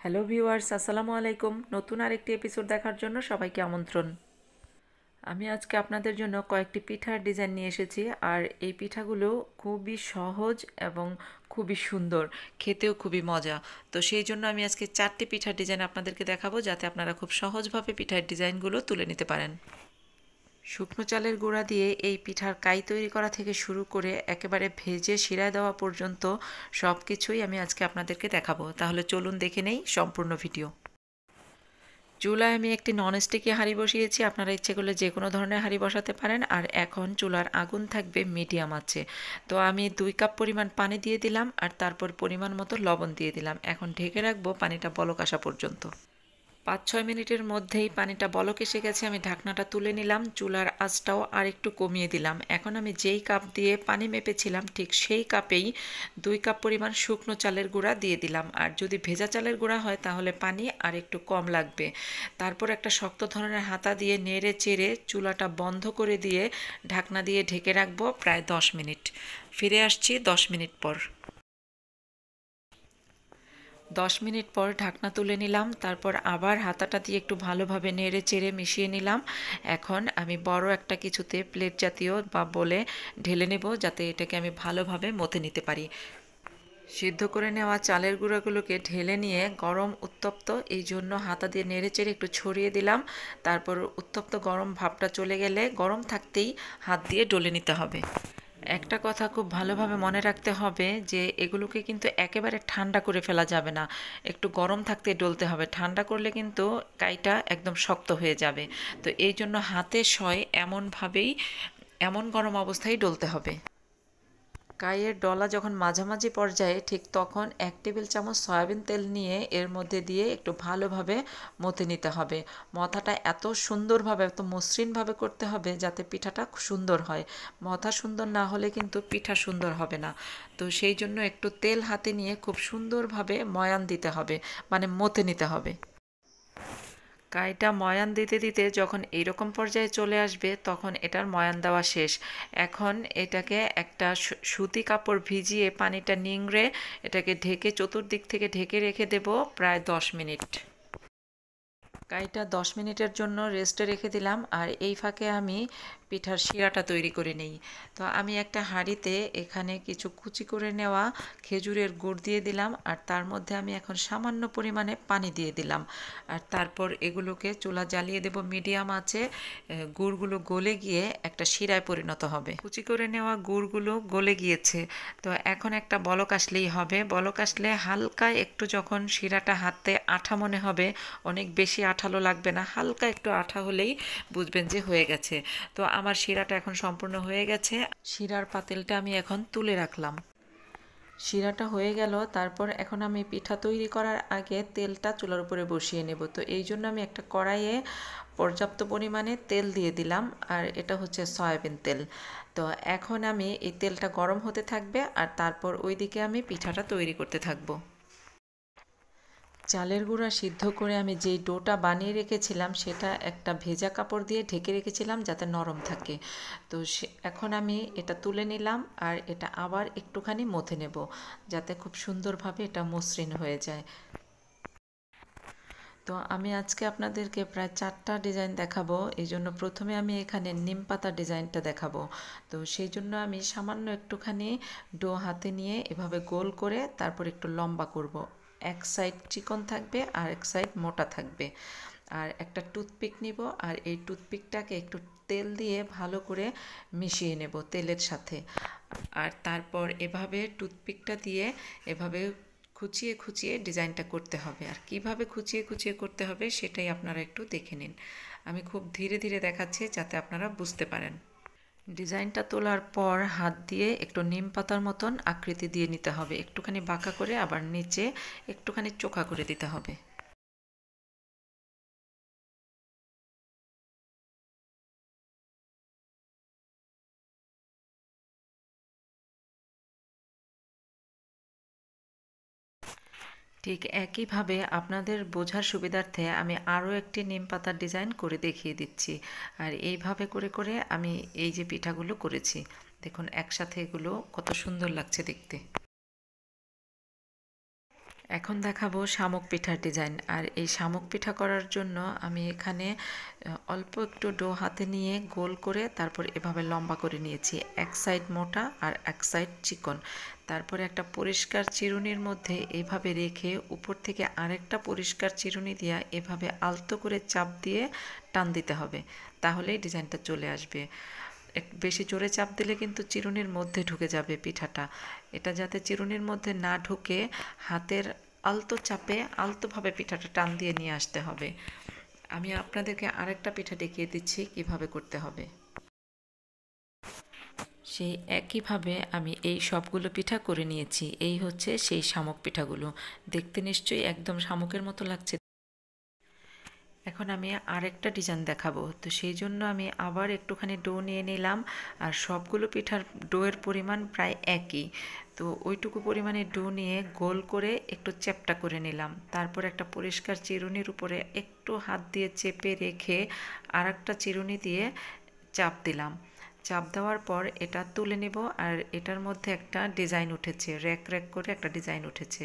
Hello viewers, আসসালামু আলাইকুম। নতুন আরেকটি এপিসোড দেখার জন্য সবাইকে আমন্ত্রণ। আমি আজকে আপনাদের জন্য কয়েকটি পিঠার ডিজাইন নিয়ে এসেছি, আর এই পিঠাগুলো খুবই সহজ এবং খুবই সুন্দর, খেতেও খুবই মজা। তো সেই জন্য আমি আজকে 4টি পিঠার ডিজাইন আপনাদেরকে দেখাবো, যাতে আপনারা খুব সহজভাবে পিঠার ডিজাইনগুলো তুলে নিতে পারেন। শুকনো চালের গুঁড়া দিয়ে এই পিঠার কাই তৈরি করা থেকে শুরু করে একেবারে ভেজে শিরায় দেওয়া পর্যন্ত সব কিছুই আমি আজকে আপনাদেরকে দেখাবো। তাহলে চলুন দেখে নেই সম্পূর্ণ ভিডিও। চুলায় আমি একটি ননস্টিকি হাঁড়ি বসিয়েছি। আপনারা ইচ্ছে করলে যে কোনো ধরনের হাঁড়ি বসাতে পারেন। আর এখন চুলার আগুন থাকবে মিডিয়াম আঁচে। তো আমি 2 কাপ পরিমাণ পানি দিয়ে দিলাম, আর তারপর পরিমাণ মতো লবণ দিয়ে দিলাম। এখন ঢেকে রাখবো পানিটা বলক আসা পর্যন্ত। 5-6 মিনিটের মধ্যেই পানিটা বলক এসে গেছে। আমি ঢাকনাটা তুলে নিলাম, চুলার আঁচটাও আর একটু কমিয়ে দিলাম। এখন আমি যেই কাপ দিয়ে পানি মেপেছিলাম ঠিক সেই কাপেই 2 কাপ পরিমাণ শুকনো চালের গুঁড়া দিয়ে দিলাম। আর যদি ভেজা চালের গুঁড়া হয় তাহলে পানি আর একটু কম লাগবে। তারপর একটা শক্ত ধরনের হাতা দিয়ে নেড়ে চেড়ে চুলাটা বন্ধ করে দিয়ে ঢাকনা দিয়ে ঢেকে রাখবো প্রায় 10 মিনিট। ফিরে আসছি 10 মিনিট পর। 10 মিনিট পর ঢাকনা তুলে নিলাম, তারপর আবার হাতাটা দিয়ে একটু ভালোভাবে নেড়ে চেড়ে মিশিয়ে নিলাম। এখন আমি বড় একটা কিছুতে প্লেট জাতীয় বা বলে ঢেলে নেব, যাতে এটাকে আমি ভালোভাবে মথে নিতে পারি। সিদ্ধ করে নেওয়া চালের গুঁড়াগুলোকে ঢেলে নিয়ে গরম উত্তপ্ত, এই জন্য হাতা দিয়ে নেড়ে চেড়ে একটু ছড়িয়ে দিলাম। তারপর উত্তপ্ত গরম ভাবটা চলে গেলে গরম থাকতেই হাত দিয়ে ডলে নিতে হবে। একটা কথা খুব ভালোভাবে মনে রাখতে হবে যে এগুলোকে কিন্তু একেবারে ঠান্ডা করে ফেলা যাবে না, একটু গরম থাকতে ডলতে হবে। ঠান্ডা করলে কিন্তু কাইটা একদম শক্ত হয়ে যাবে। তো এই জন্য হাতে সয় এমনভাবেই, এমন গরম অবস্থায় ডলতে হবে। কাইয়ের ডলা যখন মাঝামাঝি পর্যায়ে, ঠিক তখন 1 টেবিল চামচ সয়াবিন তেল নিয়ে এর মধ্যে দিয়ে একটু ভালোভাবে মথে নিতে হবে। মথাটা এত সুন্দরভাবে, এত মসৃণভাবে করতে হবে যাতে পিঠাটা সুন্দর হয়। মথা সুন্দর না হলে কিন্তু পিঠা সুন্দর হবে না। তো সেই জন্য একটু তেল হাতে নিয়ে খুব সুন্দরভাবে ময়ান দিতে হবে, মানে মথে নিতে হবে। কাইটা ময়ান দিতে দিতে যখন এইরকম পর্যায়ে চলে আসবে তখন এটার ময়ান দেওয়া শেষ। এখন এটাকে একটা সুতি কাপড় ভিজিয়ে পানিটা নিংড়ে এটাকে ঢেকে, চতুর্দিক থেকে ঢেকে রেখে দেব প্রায় 10 মিনিট। কাইটা 10 মিনিটের জন্য রেস্টে রেখে দিলাম, আর এই ফাঁকে আমি পিঠার শিরাটা তৈরি করে নেই। তো আমি একটা হাঁড়িতে এখানে কিছু কুচি করে নেওয়া খেজুরের গুড় দিয়ে দিলাম, আর তার মধ্যে আমি এখন সামান্য পরিমাণে পানি দিয়ে দিলাম। আর তারপর এগুলোকে চুলা জ্বালিয়ে দেব মিডিয়াম আঁচে। গুড়গুলো গলে গিয়ে একটা শিরায় পরিণত হবে। কুচি করে নেওয়া গুড়গুলো গলে গিয়েছে। তো এখন একটা বলক আসলেই হবে। বলক আসলে হালকা একটু, যখন শিরাটা হাতে আঠা মনে হবে, অনেক বেশি আঠালো লাগবে না, হালকা একটু আঠা হলেই বুঝবেন যে হয়ে গেছে। তো আমার শিরাটা এখন সম্পূর্ণ হয়ে গেছে। শিরার পাতিলটা আমি এখন তুলে রাখলাম। শিরাটা হয়ে গেল। তারপর এখন আমি পিঠা তৈরি করার আগে তেলটা চুলার উপরে বসিয়ে নেব। তো এই জন্য আমি একটা কড়াইয়ে পর্যাপ্ত পরিমাণে তেল দিয়ে দিলাম, আর এটা হচ্ছে সয়াবিন তেল। তো এখন আমি এই তেলটা গরম হতে থাকবে, আর তারপর ওইদিকে আমি পিঠাটা তৈরি করতে থাকবো। চালের গুঁড়া সিদ্ধ করে আমি যেই ডোটা বানিয়ে রেখেছিলাম সেটা একটা ভেজা কাপড় দিয়ে ঢেকে রেখেছিলাম যাতে নরম থাকে। তো এখন আমি এটা তুলে নিলাম, আর এটা আবার একটুখানি মথে নেব যাতে খুব সুন্দরভাবে এটা মসৃণ হয়ে যায়। তো আমি আজকে আপনাদেরকে প্রায় 4টা ডিজাইন দেখাবো। এই জন্য প্রথমে আমি এখানে নিম পাতা ডিজাইনটা দেখাবো। তো সেই জন্য আমি সামান্য একটুখানি ডো হাতে নিয়ে এভাবে গোল করে তারপর একটু লম্বা করব। এক সাইড চিকন থাকবে আর এক সাইড মোটা থাকবে। আর একটা টুথপিক নিব, আর এই টুথপিকটাকে একটু তেল দিয়ে ভালো করে মিশিয়ে নেব তেলের সাথে। আর তারপর এভাবে টুথপিকটা দিয়ে এভাবে খুঁচিয়ে খুঁচিয়ে ডিজাইনটা করতে হবে। আর কিভাবে খুঁচিয়ে খুঁচিয়ে করতে হবে সেটাই আপনারা একটু দেখে নিন। আমি খুব ধীরে ধীরে দেখাচ্ছি যাতে আপনারা বুঝতে পারেন। ডিজাইনটা তোলার পর হাত দিয়ে একটু নিম পাতার মতন আকৃতি দিয়ে নিতে হবে, একটুখানি বাঁকা করে, আবার নিচে একটুখানি চোখা করে দিতে হবে। ঠিক একইভাবে আপনাদের বোঝার সুবিধার্থে আমি আরও একটি নিম পাতার ডিজাইন করে দেখিয়ে দিচ্ছি। আর এইভাবে করে করে আমি এই যে পিঠাগুলো করেছি, দেখুন একসাথে এগুলো কত সুন্দর লাগছে দেখতে। এখন দেখাবো শামুক পিঠার ডিজাইন। আর এই শামুক পিঠা করার জন্য আমি এখানে অল্প একটু ডো হাতে নিয়ে গোল করে তারপর এভাবে লম্বা করে নিয়েছি, এক সাইড মোটা আর এক সাইড চিকন। তারপরে একটা পরিষ্কার চিরুনির মধ্যে এভাবে রেখে উপর থেকে আরেকটা পরিষ্কার চিরুনি দিয়া এভাবে আলতো করে চাপ দিয়ে টান দিতে হবে, তাহলেই ডিজাইনটা চলে আসবে। বেশি জোরে চাপ দিলে কিন্তু চিরুনির মধ্যে ঢুকে যাবে পিঠাটা। এটা যাতে চিরুনির মধ্যে না ঢুকে হাতের আলতো চাপে আলতোভাবে পিঠাটা টান দিয়ে নিয়ে আসতে হবে। আমি আপনাদেরকে আরেকটা পিঠা দেখিয়ে দিচ্ছি কিভাবে করতে হবে। সেই একইভাবে আমি এই সবগুলো পিঠা করে নিয়েছি। এই হচ্ছে সেই শামুক পিঠাগুলো, দেখতে নিশ্চয়ই একদম শামুকের মতো লাগছে। এখন আমি আরেকটা ডিজাইন দেখাবো, তো সেই জন্য আমি আবার একটুখানি ডো নিয়ে নিলাম। আর সবগুলো পিঠার ডোয়ের পরিমাণ প্রায় একই, তো ওইটুকু পরিমাণে ডো নিয়ে গোল করে একটু চ্যাপ্টা করে নিলাম। তারপর একটা পরিষ্কার চিরুনির উপরে একটু হাত দিয়ে চেপে রেখে আর একটা চিরুনি দিয়ে চাপ দিলাম। চাপ দেওয়ার পর এটা তুলে নেব। আর এটার মধ্যে একটা ডিজাইন উঠেছে, র্যাক র্যাক করে একটা ডিজাইন উঠেছে।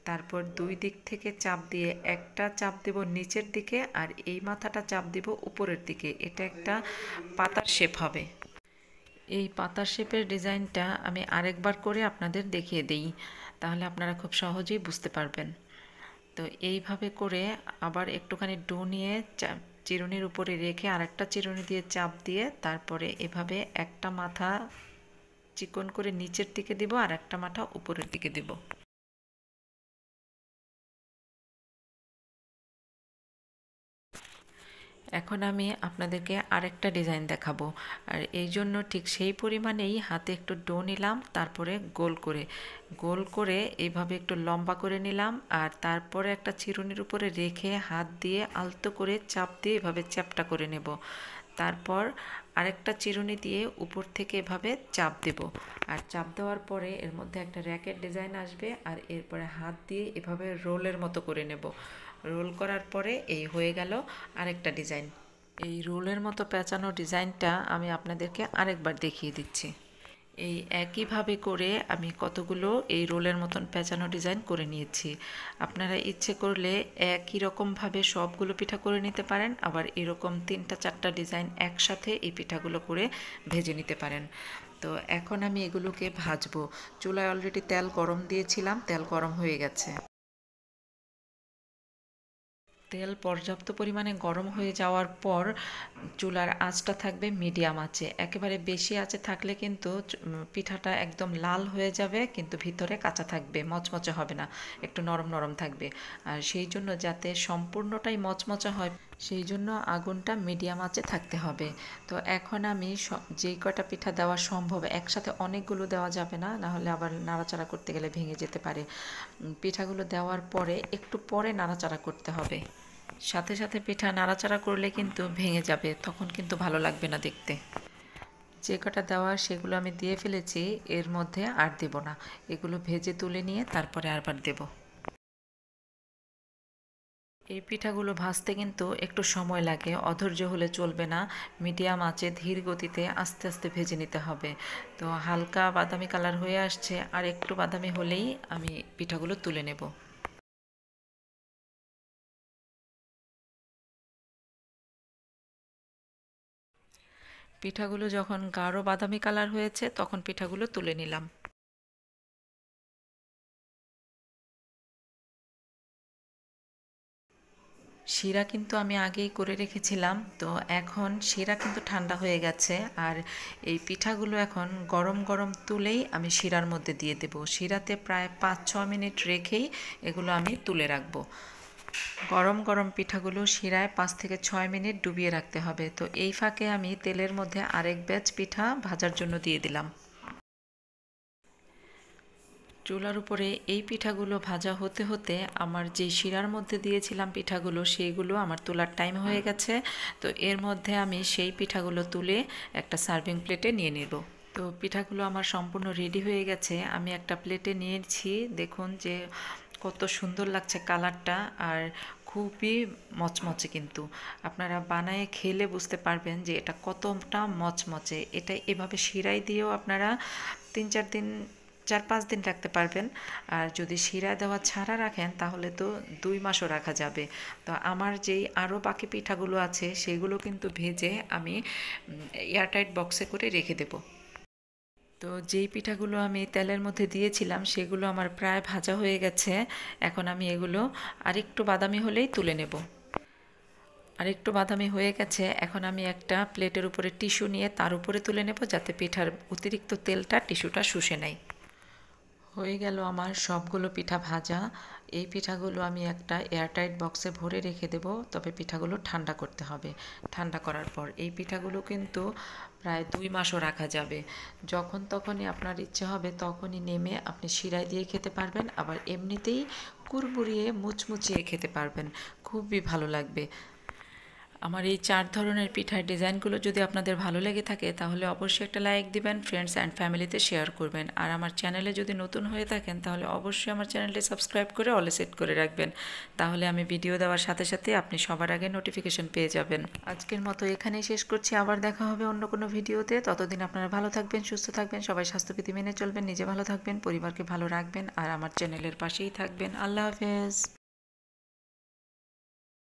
তারপর দুই দিক থেকে চাপ দিয়ে একটা চাপ দেব নিচের দিকে আর এই মাথাটা চাপ দিব উপরের দিকে। এটা একটা পাতার শেপ হবে। এই পাতার শেপের ডিজাইনটা আমি আরেকবার করে আপনাদের দেখিয়ে দিই, তাহলে আপনারা খুব সহজেই বুঝতে পারবেন। তো এইভাবে করে আবার একটুখানি ডো নিয়ে চিরুনির উপরে রেখে আরেকটা চিরুনি দিয়ে চাপ দিয়ে তারপরে এভাবে একটা মাথা চিকন করে নিচের দিকে দিব আর একটা মাথা উপরের দিকে দিব। এখন আমি আপনাদেরকে আরেকটা ডিজাইন দেখাবো। আর এই জন্য ঠিক সেই পরিমাণেই হাতে একটু ডো নিলাম, তারপরে গোল করে এইভাবে একটু লম্বা করে নিলাম। আর তারপরে একটা চিরুনির উপরে রেখে হাত দিয়ে আলতো করে চাপ দিয়ে এভাবে চ্যাপ্টা করে নেব। তারপর আরেকটা চিরুনি দিয়ে উপর থেকে এভাবে চাপ দেব। আর চাপ দেওয়ার পরে এর মধ্যে একটা র্যাকেট ডিজাইন আসবে। আর এরপরে হাত দিয়ে এভাবে রোলের মতো করে নেব। রোল করার পরে এই হয়ে গেল আরেকটা ডিজাইন। এই রোলের মতো পেঁচানো ডিজাইনটা আমি আপনাদেরকে আরেকবার দেখিয়ে দিচ্ছি। এই একইভাবে করে আমি কতগুলো এই রোলের মতন পেঁচানো ডিজাইন করে নিয়েছি। আপনারা ইচ্ছে করলে একই রকমভাবে সবগুলো পিঠা করে নিতে পারেন, আবার এরকম 3-4টা ডিজাইন একসাথে এই পিঠাগুলো করে ভেজে নিতে পারেন। তো এখন আমি এগুলোকে ভাজবো। চুলায় অলরেডি তেল গরম দিয়েছিলাম, তেল গরম হয়ে গেছে। তেল পর্যাপ্ত পরিমাণে গরম হয়ে যাওয়ার পর চুলার আঁচটা থাকবে মিডিয়াম আঁচে। একেবারে বেশি আঁচে থাকলে কিন্তু পিঠাটা একদম লাল হয়ে যাবে, কিন্তু ভিতরে কাঁচা থাকবে, মচমচে হবে না, একটু নরম নরম থাকবে। আর সেই জন্য যাতে সম্পূর্ণটাই মচমচে হয় সেই জন্য আগুনটা মিডিয়াম আঁচে থাকতে হবে। তো এখন আমি যেই কয়টা পিঠা দেওয়া সম্ভব, একসাথে অনেকগুলো দেওয়া যাবে না, নাহলে আবার নাড়াচাড়া করতে গেলে ভেঙে যেতে পারে। পিঠাগুলো দেওয়ার পরে একটু পরে নাড়াচাড়া করতে হবে। সাথে সাথে পিঠা নাড়াচাড়া করলে কিন্তু ভেঙে যাবে, তখন কিন্তু ভালো লাগবে না দেখতে। যে কটা দেওয়া সেগুলো আমি দিয়ে ফেলেছি, এর মধ্যে আর দেব না। এগুলো ভেজে তুলে নিয়ে তারপরে আবার দেব। এই পিঠাগুলো ভাজতে কিন্তু একটু সময় লাগে, অধৈর্য হলে চলবে না। মিডিয়াম আঁচে ধীর গতিতে আস্তে আস্তে ভেজে নিতে হবে। তো হালকা বাদামি কালার হয়ে আসছে, আর একটু বাদামি হলেই আমি পিঠাগুলো তুলে নেব। পিঠাগুলো যখন গাঢ় বাদামি কালার হয়েছে তখন পিঠাগুলো তুলে নিলাম। শিরা কিন্তু আমি আগেই করে রেখেছিলাম, তো এখন শিরা কিন্তু ঠান্ডা হয়ে গেছে। আর এই পিঠাগুলো এখন গরম গরম তুলেই আমি শিরার মধ্যে দিয়ে দেব। শিরাতে প্রায় 5-6 মিনিট রেখেই এগুলো আমি তুলে রাখবো। গরম গরম পিঠাগুলো শিরায় 5 থেকে 6 মিনিট ডুবিয়ে রাখতে হবে। তো এই ফাঁকে আমি তেলের মধ্যে আরেক ব্যাচ পিঠা ভাজার জন্য দিয়ে দিলাম। চুলার উপরে এই পিঠাগুলো ভাজা হতে হতে আমার যে শিরার মধ্যে দিয়েছিলাম পিঠাগুলো, সেইগুলো আমার তোলার টাইম হয়ে গেছে। তো এর মধ্যে আমি সেই পিঠাগুলো তুলে একটা সার্ভিং প্লেটে নিয়ে নেব। তো পিঠাগুলো আমার সম্পূর্ণ রেডি হয়ে গেছে, আমি একটা প্লেটে নিয়েছি। দেখুন যে কত সুন্দর লাগছে কালারটা, আর খুবই মচমচে। কিন্তু আপনারা বানায়ে খেলে বুঝতে পারবেন যে এটা কতটা মচমচে। এটা এভাবে শিরাই দিয়েও আপনারা 3-4 দিন 4-5 দিন রাখতে পারবেন। আর যদি শিরা দেওয়া ছাড়া রাখেন তাহলে তো 2 মাসও রাখা যাবে। তো আমার যেই আরও বাকি পিঠাগুলো আছে সেগুলো কিন্তু ভেজে আমি এয়ারটাইট বক্সে করে রেখে দেব। তো যেই পিঠাগুলো আমি তেলের মধ্যে দিয়েছিলাম সেগুলো আমার প্রায় ভাজা হয়ে গেছে। এখন আমি এগুলো আরেকটু বাদামি হলেই তুলে নেব। আরেকটু বাদামি হয়ে গেছে, এখন আমি একটা প্লেটের উপরে টিস্যু নিয়ে তার উপরে তুলে নেব যাতে পিঠার অতিরিক্ত তেলটা টিস্যুটা শুষে নেয়। হয়ে গেল আমার সবগুলো পিঠা ভাজা। এই পিঠাগুলো আমি একটা এয়ারটাইট বক্সে ভরে রেখে দেব, তবে পিঠাগুলো ঠান্ডা করতে হবে। ঠান্ডা করার পর এই পিঠাগুলো কিন্তু প্রায় 2 মাসও রাখা যাবে। যখন তখনই আপনার ইচ্ছে হবে তখনই নেমে আপনি শিরায় দিয়ে খেতে পারবেন, আবার এমনিতেই কুড়মুড়িয়ে মুচমুচিয়ে খেতে পারবেন। খুবই ভালো লাগবে। আমার এই 4 ধরনের পিঠার ডিজাইনগুলো যদি আপনাদের ভালো লেগে থাকে তাহলে অবশ্যই একটা লাইক দিবেন, ফ্রেন্ডস অ্যান্ড ফ্যামিলিতে শেয়ার করবেন। আর আমার চ্যানেলে যদি নতুন হয়ে থাকেন তাহলে অবশ্যই আমার চ্যানেলটি সাবস্ক্রাইব করে অলে সেট করে রাখবেন। তাহলে আমি ভিডিও দেওয়ার সাথে সাথে আপনি সবার আগে নোটিফিকেশন পেয়ে যাবেন। আজকের মতো এখানেই শেষ করছি, আবার দেখা হবে অন্য কোনো ভিডিওতে। ততদিন আপনারা ভালো থাকবেন, সুস্থ থাকবেন, সবাই স্বাস্থ্যবিধি মেনে চলবেন, নিজে ভালো থাকবেন, পরিবারকে ভালো রাখবেন আর আমার চ্যানেলের পাশেই থাকবেন। আল্লাহ হাফেজ।